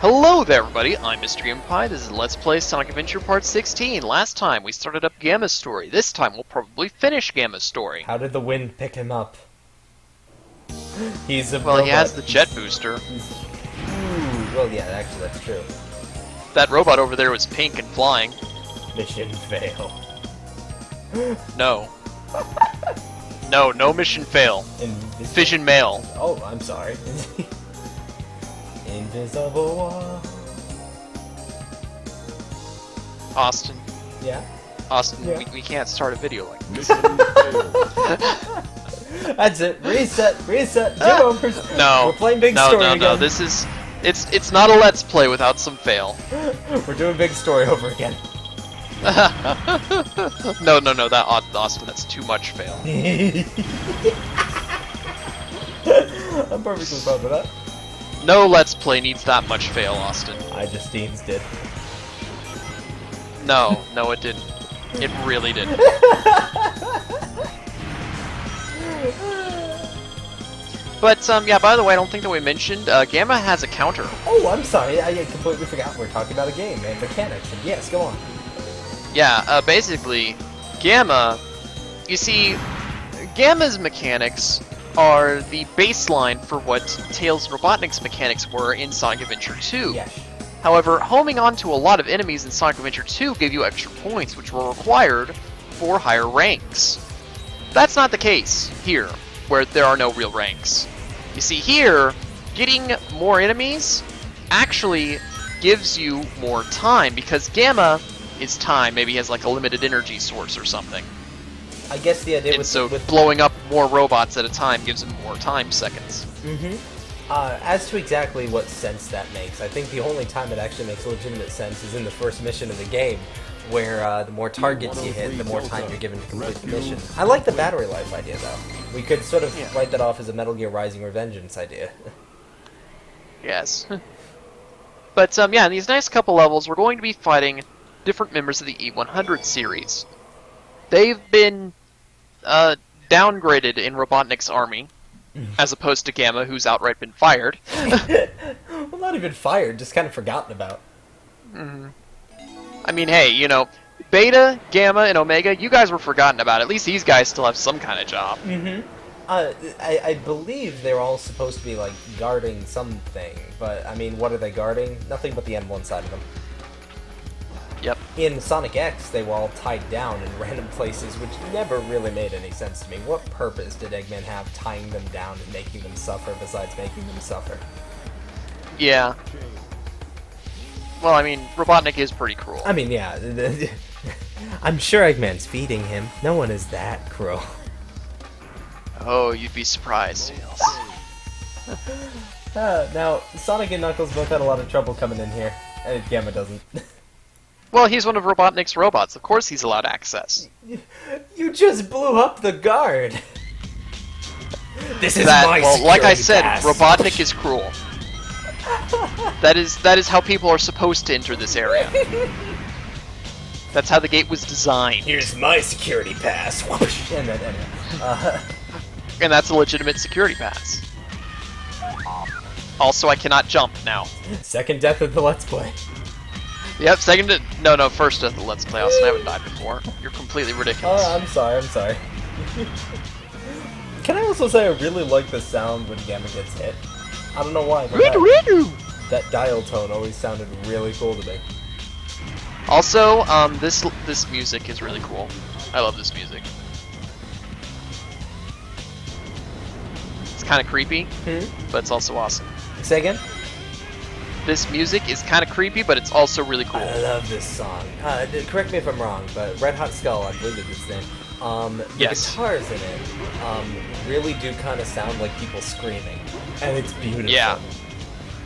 Hello there everybody, I'm Mr. GamePie. This is Let's Play Sonic Adventure Part 16. Last time we started up Gamma's story. This time we'll probably finish Gamma's story. How did the wind pick him up? He's a Well, robot. he has the jet booster. Well, yeah, actually, that's true. That robot over there was pink and flying. Mission fail. No. No mission fail. Fission mail. Oh, I'm sorry. Invisible wall. Austin. Yeah? Austin, Yeah. We can't start a video like this. That's it. Reset. Do No. We're playing Big Story No, again. this is... It's not a Let's Play without some fail. We're doing Big Story over again. No, that Austin, that's too much fail. I'm perfectly fine with that. No Let's Play needs that much fail, Austin. I just Dean's did. No, it didn't. It really didn't. But, yeah, by the way, I don't think that we mentioned, Gamma has a counter. Oh, I'm sorry. I completely forgot we're talking about a game and mechanics. And yes, go on. Yeah, basically, Gamma, you see, Gamma's mechanics are the baseline for what Tails and Robotnik's mechanics were in Sonic Adventure 2. Yes. However, homing onto a lot of enemies in Sonic Adventure 2 gave you extra points, which were required for higher ranks. That's not the case here, where there are no real ranks. You see, here, getting more enemies actually gives you more time, because Gamma is time. Maybe he has like a limited energy source or something. I guess the idea And was so blowing up more robots at a time gives him more time seconds. As to exactly what sense that makes, I think the only time it actually makes legitimate sense is in the first mission of the game, where the more targets you hit, the more time you're given to complete the mission. I like the battery life idea, though. We could sort of write that off as a Metal Gear Rising Revengeance idea. Yes. But, yeah, in these next couple levels, we're going to be fighting different members of the E100 series. They've been downgraded in Robotnik's army, as opposed to Gamma, who's outright been fired. Well, not even fired, just kind of forgotten about. I mean, hey, you know, Beta, Gamma, and Omega, you guys were forgotten about. At least these guys still have some kind of job. I believe they're all supposed to be, like, guarding something, but, I mean, what are they guarding? Nothing but the M1 side of them. Yep. In Sonic X, they were all tied down in random places, which never really made any sense to me. What purpose did Eggman have tying them down and making them suffer, besides making them suffer? Yeah. Well, I mean, Robotnik is pretty cruel. I mean, yeah. I'm sure Eggman's feeding him. No one is that cruel. Oh, you'd be surprised, Tails. Now, Sonic and Knuckles both had a lot of trouble coming in here. Gamma doesn't. Well, he's one of Robotnik's robots. Of course he's allowed access. You just blew up the guard! This is That, my well, like I security said, pass. Robotnik is cruel. That is how people are supposed to enter this area. That's how the gate was designed. Here's my security pass. Whoosh. And then, And that's a legitimate security pass. Also, I cannot jump now. second death of the Let's Play. Yep, first death of the Let's Play. Austin, I haven't died before. You're completely ridiculous. Oh, I'm sorry. Can I also say I really like the sound when Gamma gets hit? I don't know why, but that dial tone always sounded really cool to me. Also, this music is really cool. I love this music. It's kind of creepy, but it's also awesome. Say again? This music is kind of creepy, but it's also really cool. I love this song. Correct me if I'm wrong, but Red Hot Skull, I believe it's his name. The guitars in it really do kind of sound like people screaming, and it's beautiful. Yeah.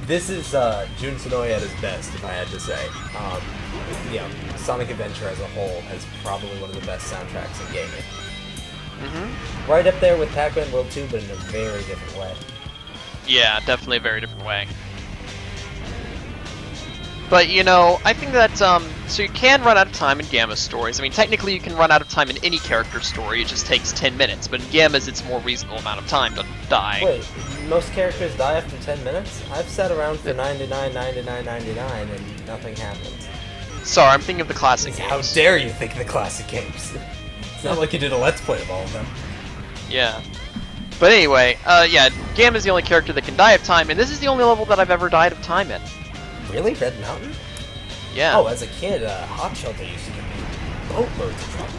This is Jun Senoue at his best, if I had to say. Sonic Adventure as a whole has probably one of the best soundtracks in gaming. Right up there with Pac-Man World 2, but in a very different way. Yeah, definitely a very different way. But, you know, I think that, so you can run out of time in Gamma's stories. I mean, technically you can run out of time in any character's story, it just takes 10 minutes, but in Gamma's it's a more reasonable amount of time to die. Wait, most characters die after 10 minutes? I've sat around for 99, 99, 99, and nothing happens. Sorry, I'm thinking of the classic games. How dare you think of the classic games? It's not like you did a Let's Play of all of them. Yeah. But anyway, yeah, Gamma's the only character that can die of time, and this is the only level that I've ever died of time in. Really? Red Mountain? Yeah. Oh, as a kid, Hot Shelter used to give me boatloads of trouble.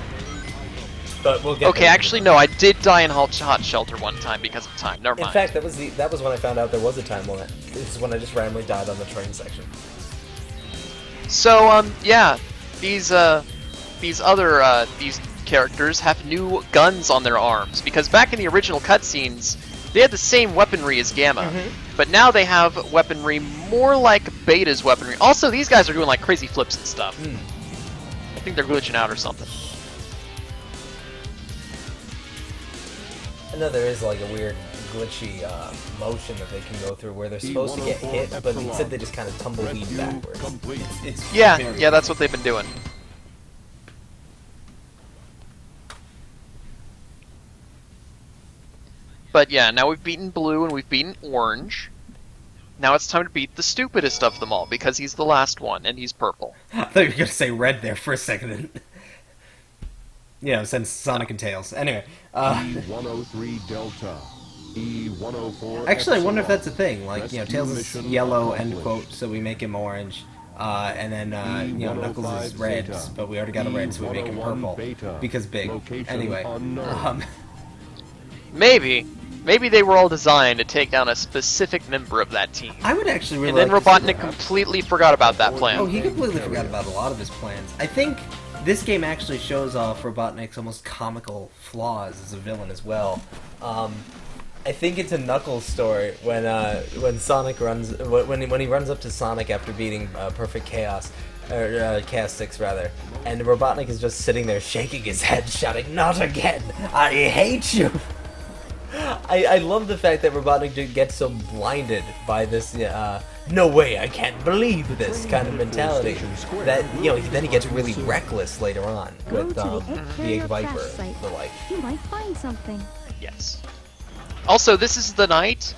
But we'll get Okay, actually, no, I did die in Hot Shelter one time because of time. Never mind. In fact, that was when I found out there was a time limit. This is when I just randomly died on the train section. So, yeah, these characters have new guns on their arms, because back in the original cutscenes, they had the same weaponry as Gamma, but now they have weaponry more like Beta's weaponry. Also, these guys are doing like crazy flips and stuff. I think they're glitching out or something. I know there is like a weird glitchy motion that they can go through where they're supposed to get hit, but instead they just kind of tumbleweed backwards. It's Yeah, very yeah, that's what they've been doing. But yeah, now we've beaten Blue and we've beaten Orange. Now it's time to beat the stupidest of them all, because he's the last one, and he's purple. I thought you were going to say red there for a second. Yeah, since Sonic and Tails. Anyway, E103 Delta. E104. Actually, I wonder if that's a thing. Like, you know, Tails is yellow, end quote, so we make him orange. And then, you know, Knuckles is red, but we already got a red, so we make him purple. Because big. Anyway. Maybe they were all designed to take down a specific member of that team. I would actually really And then like to see Robotnik that. completely forgot about that plan. Oh, he completely forgot about a lot of his plans. I think this game actually shows off Robotnik's almost comical flaws as a villain as well. I think it's a Knuckles story when Sonic runs when he runs up to Sonic after beating Perfect Chaos. Or Chaos 6 rather, and Robotnik is just sitting there shaking his head, shouting, "Not again! I hate you!" I love the fact that Robotnik gets so blinded by this, no way, I can't believe this kind of mentality, that, you know, then he gets really reckless later on with the Egg Viper and the like. You might find something. Yes. Also, this is the night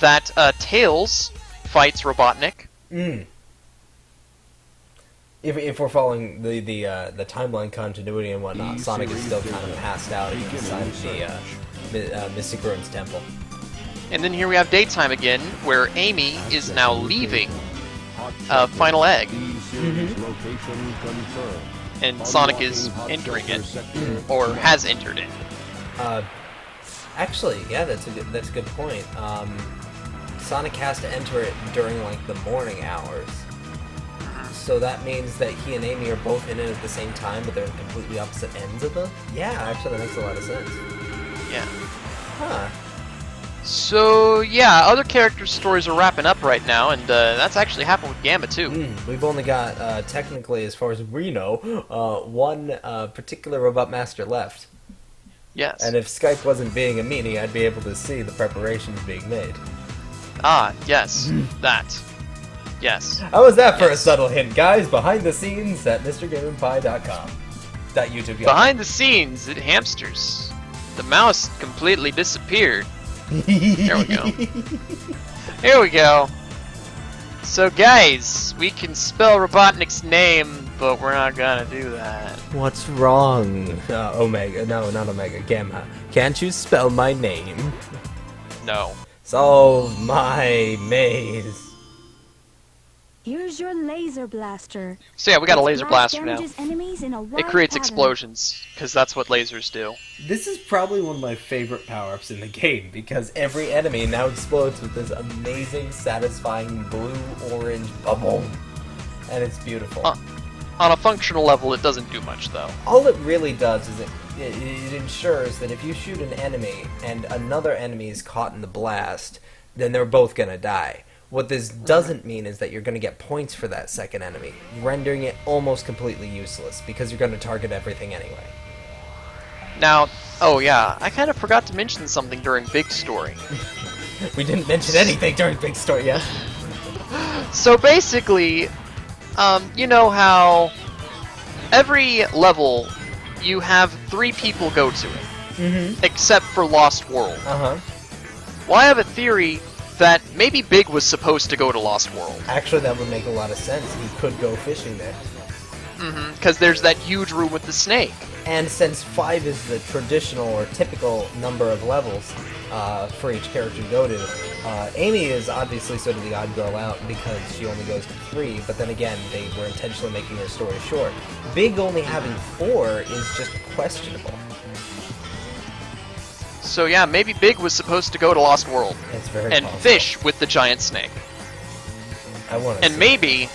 that Tails fights Robotnik. If we're following the timeline continuity and whatnot, Sonic is still kind of passed out inside the Mystic Ruins Temple. And then here we have daytime again, where Amy is now leaving Final Egg, and Sonic is entering it, or has entered it. Actually, yeah, that's a good point. Sonic has to enter it during like the morning hours. So that means that he and Amy are both in it at the same time, but they're in completely opposite ends of them? Yeah, actually that makes a lot of sense. Yeah. Huh. So, yeah, other character stories are wrapping up right now, and that's actually happened with Gamma, too. We've only got, technically, as far as we know, one particular Robot Master left. Yes. And if Skype wasn't being a meanie, I'd be able to see the preparations being made. Ah, yes. That. Yes. How was that for a subtle hint, guys? Behind the scenes at MrGameandPie.com. .YouTube. Behind the scenes at Hamsters, the mouse completely disappeared. There we go. Here we go. So, guys, we can spell Robotnik's name, but we're not gonna do that. What's wrong? Omega. No, not Omega. Gamma. Can't you spell my name? No. Solve my maze. Here's your laser blaster. So yeah, we got a This laser blast blaster now. damages enemies in a It wide creates pattern. explosions, because that's what lasers do. This is probably one of my favorite power-ups in the game, because every enemy now explodes with this amazing, satisfying blue-orange bubble. And it's beautiful. On a functional level, it doesn't do much, though. All it really does is it ensures that if you shoot an enemy and another enemy is caught in the blast, then they're both gonna die. What this doesn't mean is that you're going to get points for that second enemy, rendering it almost completely useless, because you're going to target everything anyway. Now, oh yeah, I kind of forgot to mention something during Big Story. We didn't mention anything during Big Story yet. So basically, You know how every level you have 3 people go to it, except for Lost World. Uh-huh. Well, I have a theory that maybe Big was supposed to go to Lost World. Actually, that would make a lot of sense. He could go fishing there. Because there's that huge room with the snake. And since 5 is the traditional or typical number of levels for each character to go to, Amy is obviously sort of the odd girl out because she only goes to 3, but then again, they were intentionally making her story short. Big only having 4 is just questionable. So yeah, maybe Big was supposed to go to Lost World It's very and possible. fish with the giant snake. I want to And maybe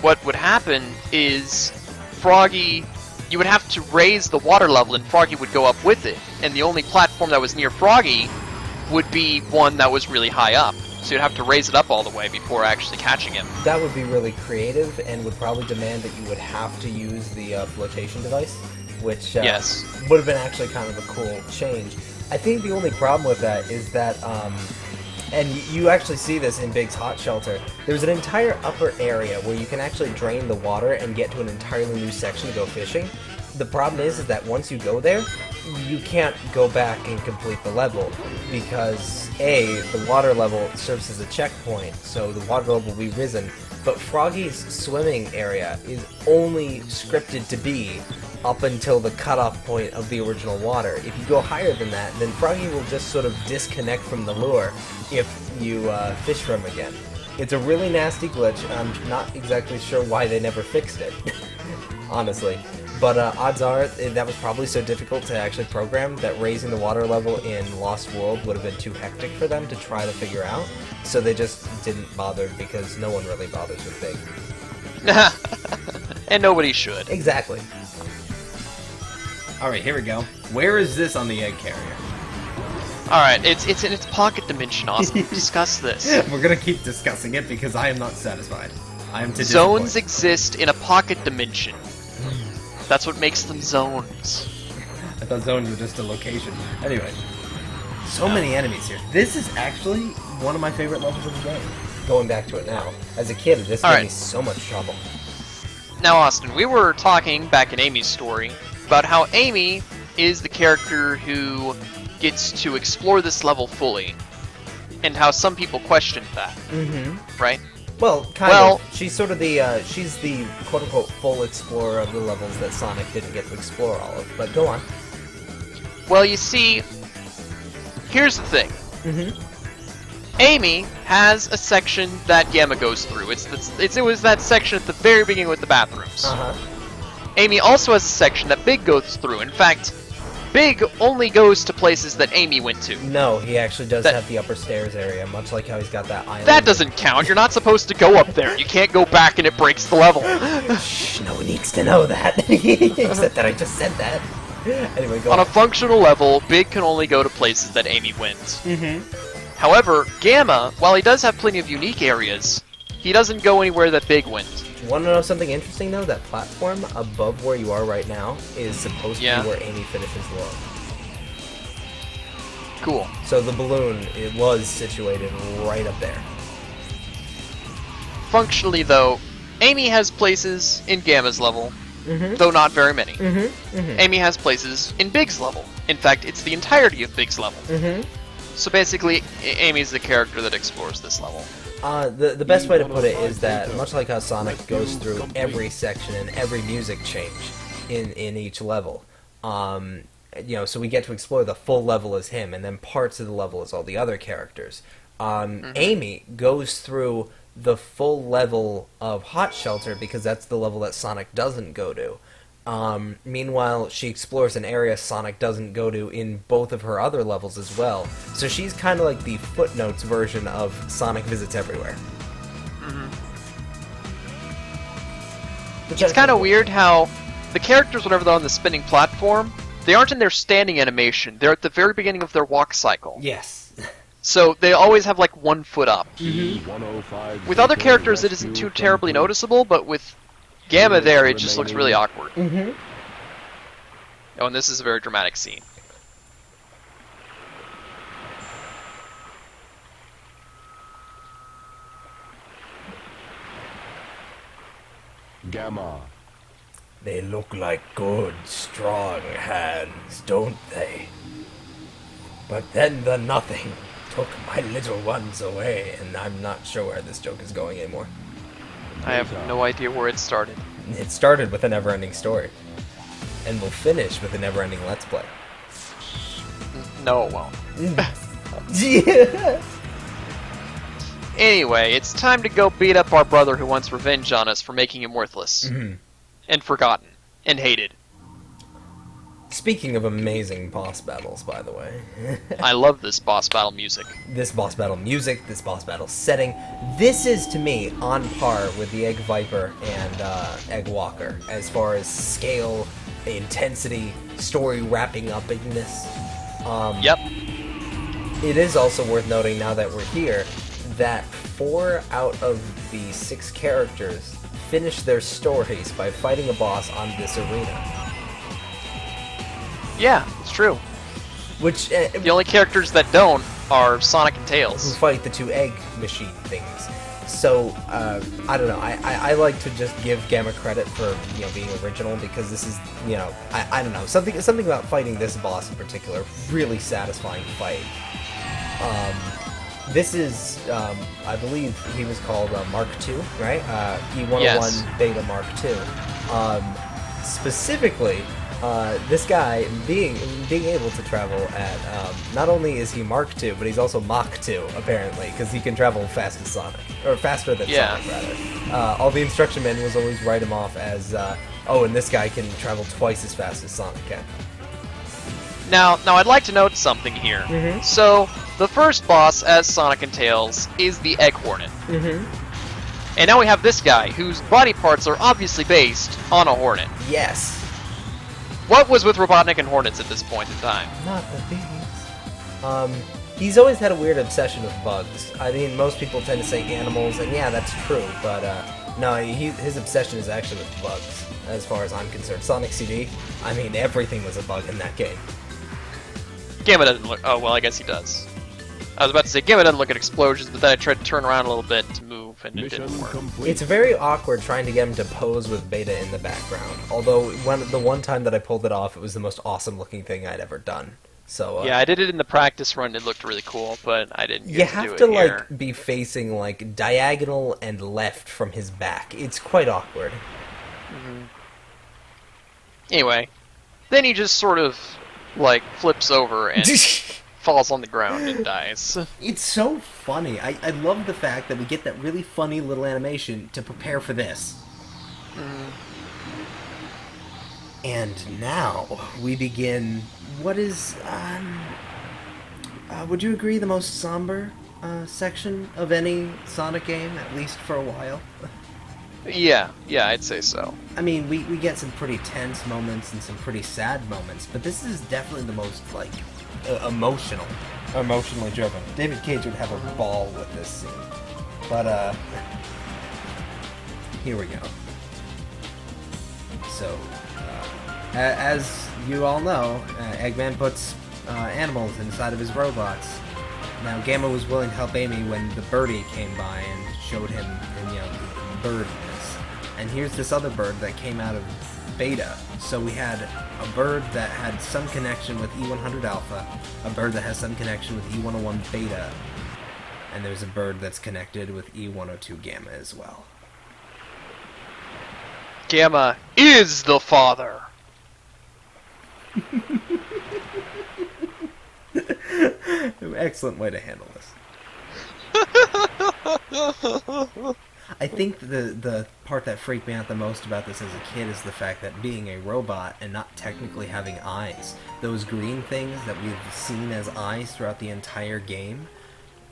what would happen is Froggy, you would have to raise the water level and Froggy would go up with it. And the only platform that was near Froggy would be one that was really high up. So you'd have to raise it up all the way before actually catching him. That would be really creative and would probably demand that you would have to use the flotation device, which Yes. would have been actually kind of a cool change. I think the only problem with that is that, and you actually see this in Big's Hot Shelter, there's an entire upper area where you can actually drain the water and get to an entirely new section to go fishing. The problem is that once you go there, you can't go back and complete the level because A, the water level serves as a checkpoint, so the water level will be risen, but Froggy's swimming area is only scripted to be up until the cutoff point of the original water. If you go higher than that, then Froggy will just sort of disconnect from the lure if you fish for him again. It's a really nasty glitch, and I'm not exactly sure why they never fixed it, honestly. But odds are that was probably so difficult to actually program that raising the water level in Lost World would have been too hectic for them to try to figure out, so they just didn't bother because no one really bothers with Big. And nobody should. Exactly. Alright, here we go. Where is this on the egg carrier? Alright, it's in its pocket dimension, Austin. Discuss this. We're gonna keep discussing it because I am not satisfied. I am too Zones disappointed. exist in a pocket dimension. That's what makes them zones. I thought zones were just a location. Anyway, so many enemies here. This is actually one of my favorite levels of the game. Going back to it now, as a kid, this All gave right. me so much trouble. Now, Austin, we were talking back in Amy's story about how Amy is the character who gets to explore this level fully, and how some people questioned that, right? Well, kind Well- of. She's sort of the, she's the quote-unquote full explorer of the levels that Sonic didn't get to explore all of, but go on. Well, you see, here's the thing. Amy has a section that Gamma goes through. It was that section at the very beginning with the bathrooms. Uh-huh. Amy also has a section that Big goes through. In fact, Big only goes to places that Amy went to. No, he actually does That- have the upper stairs area, much like how he's got that island. That doesn't count. You're not supposed to go up there. You can't go back and it breaks the level. Shh, no one needs to know that. Except that I just said that. Anyway, go On a on. functional level, Big can only go to places that Amy went. However, Gamma, while he does have plenty of unique areas, he doesn't go anywhere that Big went. Want to know something interesting, though? That platform above where you are right now is supposed to Yeah. be where Amy finishes the level. Cool. So the balloon, it was situated right up there. Functionally, though, Amy has places in Gamma's level, though not very many. Amy has places in Big's level. In fact, it's the entirety of Big's level. So basically, Amy's the character that explores this level. The best way to put it is that, much like how Sonic goes through every section and every music change in each level, you know, so we get to explore the full level as him, and then parts of the level as all the other characters. Amy goes through the full level of Hot Shelter because that's the level that Sonic doesn't go to. Meanwhile, she explores an area Sonic doesn't go to in both of her other levels as well. So she's kind of like the footnotes version of Sonic Visits Everywhere. It's kind of weird how the characters, whenever they're on the spinning platform, they aren't in their standing animation. They're at the very beginning of their walk cycle. Yes. So they always have like 1 foot up. E105 With other characters, it isn't too terribly noticeable, but with Gamma there, it just looks really awkward. Oh, and this is a very dramatic scene. Gamma. They look like good, strong hands, don't they? But then the nothing took my little ones away, and I'm not sure where this joke is going anymore. I have no idea where it started. It started with a never-ending story, and will finish with a never-ending Let's Play. No, it won't. Yeah. Anyway, it's time to go beat up our brother who wants revenge on us for making him worthless. And forgotten. And hated. Speaking of amazing boss battles, by the way. I love this boss battle music. This boss battle music, this boss battle setting, this is to me on par with the Egg Viper and Egg Walker as far as scale, intensity, story wrapping uppiness. Yep. It is also worth noting now that we're here that 4 out of the 6 characters finish their stories by fighting a boss on this arena. Yeah, it's true. Which The only characters that don't are Sonic and who Tails. fight the 2 egg machine things. So, I don't know, I like to just give Gamma credit for, you know, being original, because this is, you know, I don't know, something about fighting this boss in particular, really satisfying fight. This is, I believe he was called Mark II, right? E101 Yes. Beta Mark II. Specifically, this guy being able to travel at, not only is he Mark II, but he's also Mach 2, apparently, because he can travel fast as Sonic, or faster than Yeah. Sonic, rather. All the instruction manuals always write him off as, oh, and this guy can travel twice as fast as Sonic can. Now I'd like to note something here. So, the first boss as Sonic and Tails is the Egg Hornet. And now we have this guy, whose body parts are obviously based on a Hornet. Yes. What was with Robotnik and Hornets at this point in time? Not the bees. He's always had a weird obsession with bugs. I mean, most people tend to say animals, and yeah, that's true, but no, his obsession is actually with bugs, as far as I'm concerned. Sonic CD, I mean, everything was a bug in that game. Gamma doesn't look... Oh, well, I guess he does. I was about to say, Gamma doesn't look at explosions, but then I tried to turn around a little bit to move, and it Mission didn't work. complete. It's very awkward trying to get him to pose with Beta in the background, although the one time that I pulled it off, it was the most awesome looking thing I'd ever done. So, Yeah, I did it in the practice run, it looked really cool, but I didn't get you to have do to, it here. like, be facing, like, diagonal and left from his back. It's quite awkward. Anyway, then he just sort of, like, flips over and falls on the ground and dies. It's so funny. I love the fact that we get that really funny little animation to prepare for this. And now we begin what is, would you agree, the most somber section of any Sonic game, at least for a while? Yeah, I'd say so. I mean, we get some pretty tense moments and some pretty sad moments, but this is definitely the most, like, emotionally driven. David Cage would have a ball with this scene. But, here we go. So, as you all know, Eggman puts animals inside of his robots. Now, Gamma was willing to help Amy when the birdie came by and showed him, you know, the birdness. And here's this other bird that came out of Beta. So we had a bird that had some connection with E100 Alpha, a bird that has some connection with E101 Beta, and there's a bird that's connected with E102 Gamma as well. Gamma is the father! Excellent way to handle this. I think the part that freaked me out the most about this as a kid is the fact that being a robot and not technically having eyes, those green things that we've seen as eyes throughout the entire game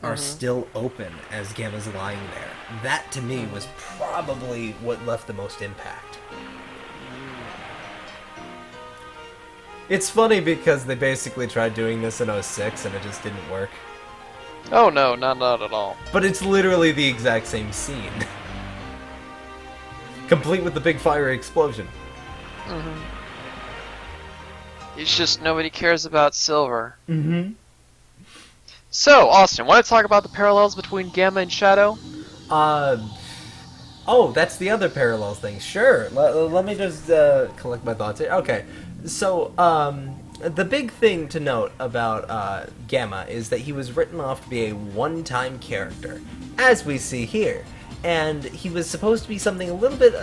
are still open as Gamma's lying there. That to me was probably what left the most impact. It's funny because they basically tried doing this in 06 and it just didn't work. Oh no, not at all. But it's literally the exact same scene. Complete with the big fiery explosion. It's just nobody cares about Silver. So, Austin, want to talk about the parallels between Gamma and Shadow? Oh, that's the other parallels thing. Sure. Let me just collect my thoughts here. Okay. So, the big thing to note about Gamma is that he was written off to be a one-time character, as we see here. And he was supposed to be something a little bit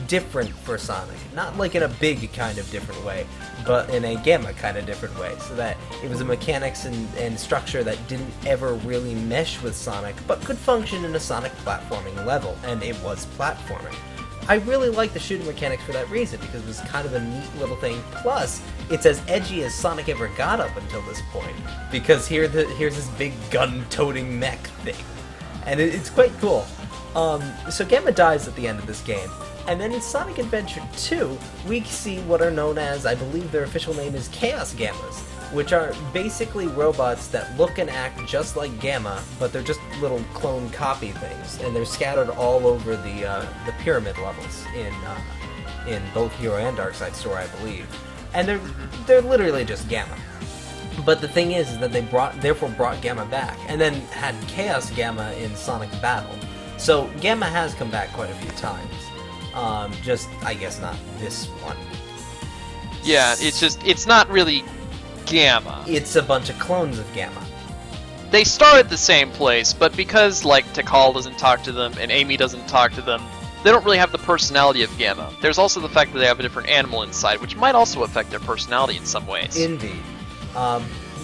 different for Sonic. Not like in a big kind of different way, but in a Gamma kind of different way. So that it was a mechanics and structure that didn't ever really mesh with Sonic, but could function in a Sonic platforming level, and it was platforming. I really like the shooting mechanics for that reason, because it was kind of a neat little thing. Plus, it's as edgy as Sonic ever got up until this point, because here's this big gun-toting mech thing. And it's quite cool. So Gamma dies at the end of this game, and then in Sonic Adventure 2, we see what are known as, I believe their official name is Chaos Gammas, which are basically robots that look and act just like Gamma, but they're just little clone copy things, and they're scattered all over the pyramid levels in both Hero and Darkside Store, I believe. And they're literally just Gamma. But the thing is that they therefore brought Gamma back, and then had Chaos Gamma in Sonic Battle. So Gamma has come back quite a few times. Just, I guess, not this one. Yeah, it's not really Gamma. It's a bunch of clones of Gamma. They start at the same place, but because, like, Tikal doesn't talk to them, and Amy doesn't talk to them, they don't really have the personality of Gamma. There's also the fact that they have a different animal inside, which might also affect their personality in some ways. Indeed.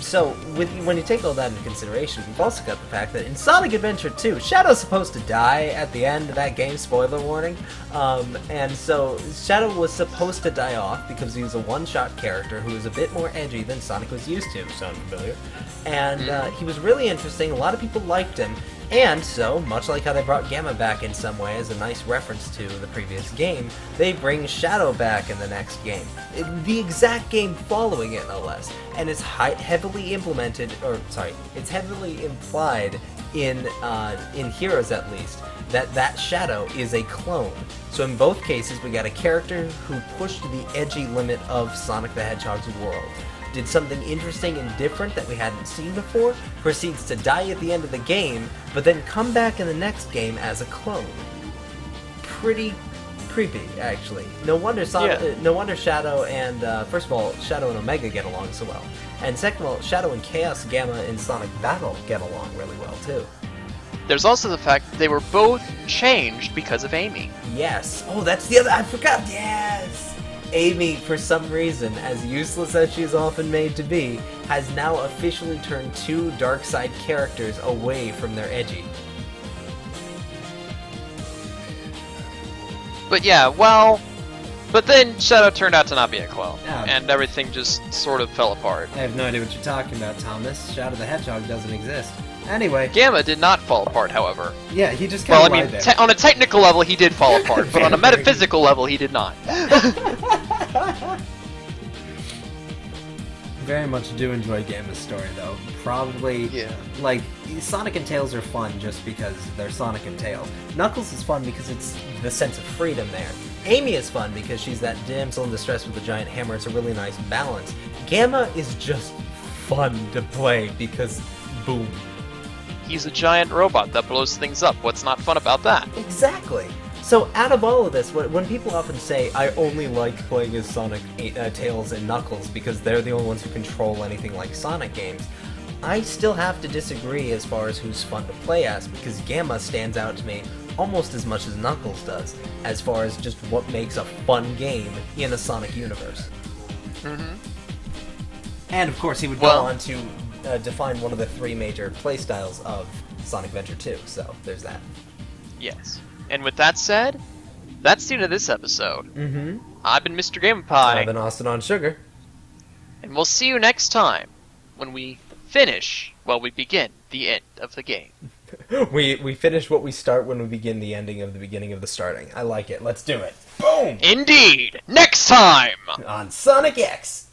So, when you take all that into consideration, we've also got the fact that in Sonic Adventure 2, Shadow's supposed to die at the end of that game, spoiler warning, and so Shadow was supposed to die off because he was a one-shot character who was a bit more edgy than Sonic was used to, sound familiar? And he was really interesting, a lot of people liked him, and so, much like how they brought Gamma back in some way as a nice reference to the previous game, they bring Shadow back in the next game. The exact game following it, no less. And it's heavily implemented, it's heavily implied in Heroes at least, that Shadow is a clone. So in both cases, we got a character who pushed the edgy limit of Sonic the Hedgehog's world. Did something interesting and different that we hadn't seen before, proceeds to die at the end of the game, but then come back in the next game as a clone. Pretty creepy, actually. No wonder Shadow and, first of all, Shadow and Omega get along so well. And second of all, Shadow and Chaos Gamma in Sonic Battle get along really well, too. There's also the fact that they were both changed because of Amy. Yes. Oh, that's the other, I forgot, yes! Amy, for some reason, as useless as she's often made to be, has now officially turned two Darkside characters away from their edgy. But yeah, well, but then Shadow turned out to not be a clone, Yeah. and everything just sort of fell apart. I have no idea what you're talking about, Thomas. Shadow the Hedgehog doesn't exist. Anyway, Gamma did not fall apart, however. yeah, he just kind Well, of I lied mean, there. on a technical level, he did fall apart, but on a Very metaphysical level, he did not. Very much do enjoy Gamma's story, though. Probably, Yeah. like, Sonic and Tails are fun just because they're Sonic and Tails. Knuckles is fun because it's The sense of freedom there. Amy is fun because she's that damsel in distress with a giant hammer. It's a really nice balance. Gamma is just fun to play because, boom. He's a giant robot that blows things up. What's not fun about that? Exactly. So out of all of this, when people often say, I only like playing as Sonic, Tails, and Knuckles because they're the only ones who control anything like Sonic games, I still have to disagree as far as who's fun to play as, because Gamma stands out to me almost as much as Knuckles does, as far as just what makes a fun game in a Sonic universe. And of course, he would go Well- on to define one of the three major playstyles of Sonic Adventure 2, so there's that. Yes. And with that said, that's the end of this episode. Mm-hmm. I've been Mr. Game Pie, I've been Austin on Sugar. and we'll see you next time when we begin the end of the game. We finish what we start when we begin the ending of the beginning of the starting. I like it. Let's do it. Boom! Indeed! Next time! On Sonic X!